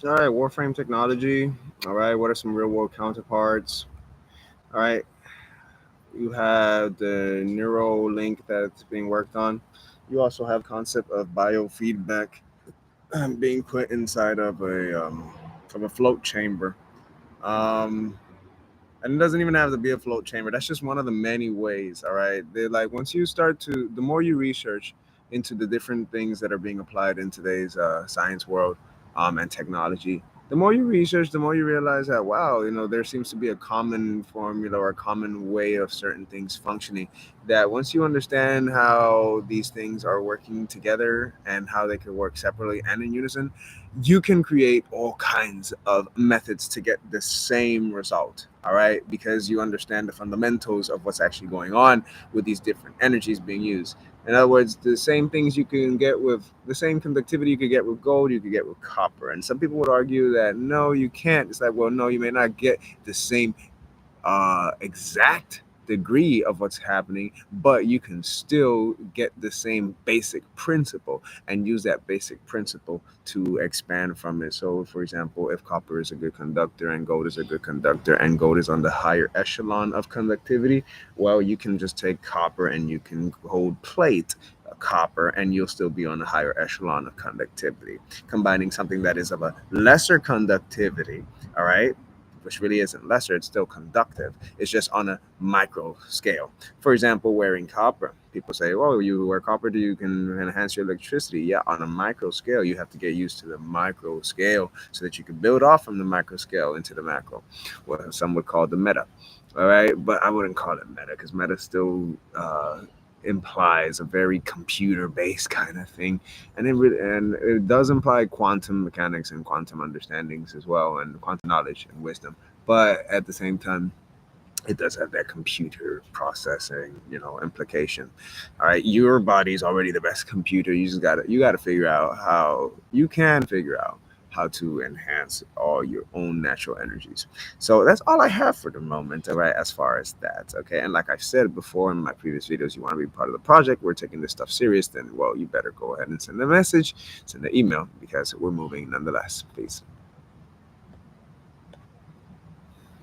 All right, Warframe technology. All right, what are some real world counterparts? All right, you have the neural link that's being worked on. You also have concept of biofeedback being put inside of a float chamber. Um, and it doesn't even have to be a float chamber. That's just one of the many ways. All right, they like once you start to, the more you research into the different things that are being applied in today's science world and technology, the more you research, the more you realize that wow, there seems to be a common formula or a common way of certain things functioning. That once you understand how these things are working together and how they can work separately and in unison, you can create all kinds of methods to get the same result. All right, because you understand the fundamentals of what's actually going on with these different energies being used. In other words, the same things you can get with the same conductivity you could get with gold, you could get with copper. And some people would argue that no, you can't. It's like, well, no, you may not get the same exact degree of what's happening, but you can still get the same basic principle and use that basic principle to expand from it. So, for example, if copper is a good conductor and gold is a good conductor and gold is on the higher echelon of conductivity, well, you can just take copper and you can hold plate copper and you'll still be on a higher echelon of conductivity. Combining something that is of a lesser conductivity, all right, which really isn't lesser, it's still conductive. It's just on a micro scale. For example, wearing copper. People say, "Oh, you wear copper, do you can enhance your electricity?" Yeah, on a micro scale, you have to get used to the micro scale so that you can build off from the micro scale into the macro. What some would call the meta. All right, but I wouldn't call it meta because meta still implies a very computer-based kind of thing, and it does imply quantum mechanics and quantum understandings as well, and quantum knowledge and wisdom. But at the same time, it does have that computer processing, implication. All right, your body's already the best computer. You gotta figure out how you can figure out how to enhance all your own natural energies. So that's all I have for the moment, all right, as far as that. Okay. And like I said before in my previous videos, you want to be part of the project, we're taking this stuff serious, then well, you better go ahead and send a message, send an email, because we're moving nonetheless. Peace.